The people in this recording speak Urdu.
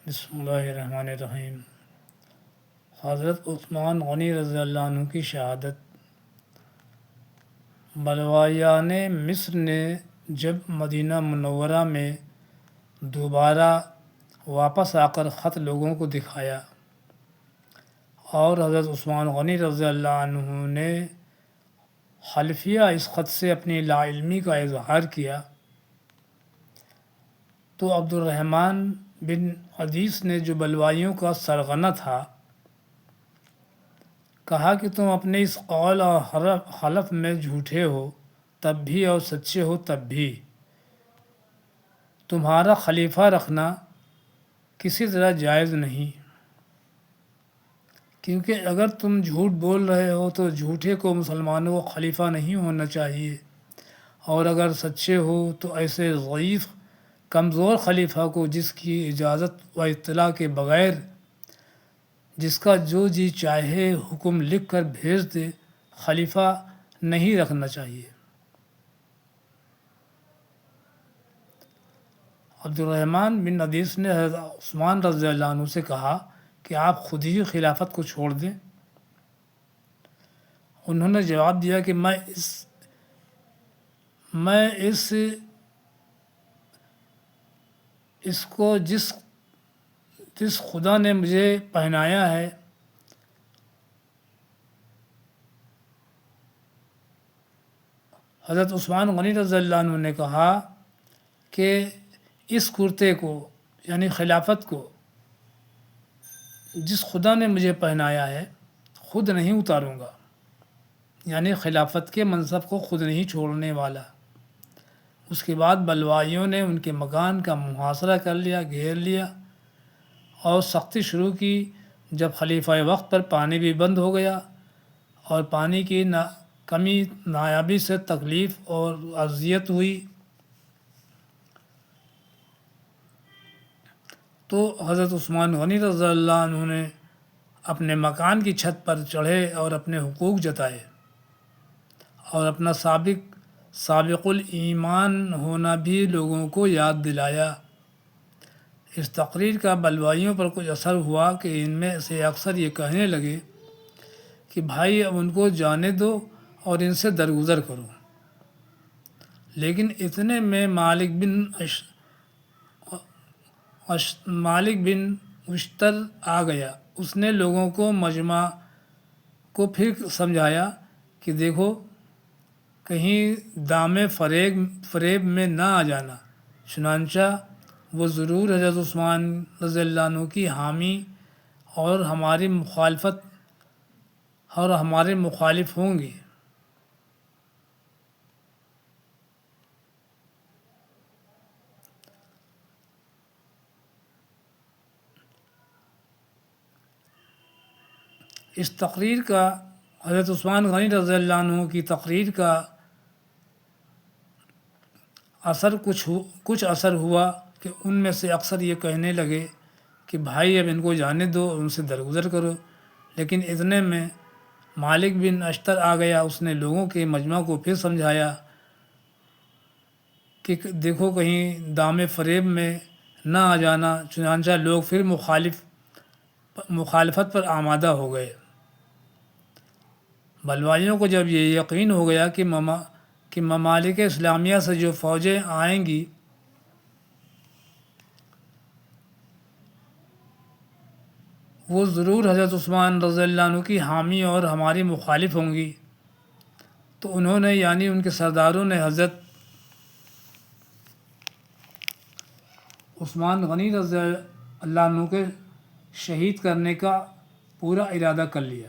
بسم اللہ الرحمن الرحیم۔ حضرت عثمان غنی رضی اللہ عنہ کی شہادت۔ بلوایان مصر نے جب مدینہ منورہ میں دوبارہ واپس آ کر خط لوگوں کو دکھایا اور حضرت عثمان غنی رضی اللہ عنہ نے خلفیہ اس خط سے اپنی لا علمی کا اظہار کیا تو عبد الرحمن بن عدیس نے، جو بلوائیوں کا سرغنہ تھا، کہا کہ تم اپنے اس قول اور حلف میں جھوٹے ہو تب بھی اور سچے ہو تب بھی۔ تمہارا خلیفہ رکھنا کسی طرح جائز نہیں، کیونکہ اگر تم جھوٹ بول رہے ہو تو جھوٹے کو مسلمانوں کو خلیفہ نہیں ہونا چاہیے، اور اگر سچے ہو تو ایسے ضعیف کمزور خلیفہ کو، جس کی اجازت و اطلاع کے بغیر جس کا جو جی چاہے حکم لکھ کر بھیج دے، خلیفہ نہیں رکھنا چاہیے۔ عبد الرحمن بن عدیس نے حضرت عثمان رضی اللہ عنہ سے کہا کہ آپ خود ہی خلافت کو چھوڑ دیں۔ انہوں نے جواب دیا کہ میں اس کو جس خدا نے مجھے پہنایا ہے، حضرت عثمان غنی رضی اللہ عنہ نے کہا کہ اس کرتے کو یعنی خلافت کو جس خدا نے مجھے پہنایا ہے خود نہیں اتاروں گا، یعنی خلافت کے منصب کو خود نہیں چھوڑنے والا۔ اس کے بعد بلوائیوں نے ان کے مکان کا محاصرہ کر لیا، گھیر لیا اور سختی شروع کی۔ جب خلیفہ وقت پر پانی بھی بند ہو گیا اور پانی کی کمی نایابی سے تکلیف اور اذیت ہوئی تو حضرت عثمان غنی رضی اللہ عنہ نے اپنے مکان کی چھت پر چڑھے اور اپنے حقوق جتائے اور اپنا سابق الایمان ہونا بھی لوگوں کو یاد دلایا۔ اس تقریر کا بلوائیوں پر کچھ اثر ہوا کہ ان میں سے اکثر یہ کہنے لگے کہ بھائی اب ان کو جانے دو اور ان سے درگزر کرو، لیکن اتنے میں مالک بن اشتر آ گیا۔ اس نے لوگوں کو مجمع کو پھر سمجھایا کہ دیکھو کہیں دام فریب میں نہ آ جانا۔ چنانچہ وہ ضرور حضرت عثمان رضی اللہ عنہ کی حامی اور ہمارے مخالف ہوں گے۔ اس تقریر کا حضرت عثمان غنی رضی اللہ عنہ کی تقریر کا کچھ اثر ہوا کہ ان میں سے اکثر یہ کہنے لگے کہ بھائی اب ان کو جانے دو اور ان سے درگزر کرو، لیکن اتنے میں مالک بن اشتر آ گیا۔ اس نے لوگوں کے مجمع کو پھر سمجھایا کہ دیکھو کہیں دام فریب میں نہ آ جانا۔ چنانچہ لوگ پھر مخالفت پر آمادہ ہو گئے۔ بلوائیوں کو جب یہ یقین ہو گیا کہ ممالک اسلامیہ سے جو فوجیں آئیں گی وہ ضرور حضرت عثمان رضی اللہ عنہ کی حامی اور ہماری مخالف ہوں گی، تو انہوں نے یعنی ان کے سرداروں نے حضرت عثمان غنی رضی اللہ عنہ کے شہید کرنے کا پورا ارادہ کر لیا۔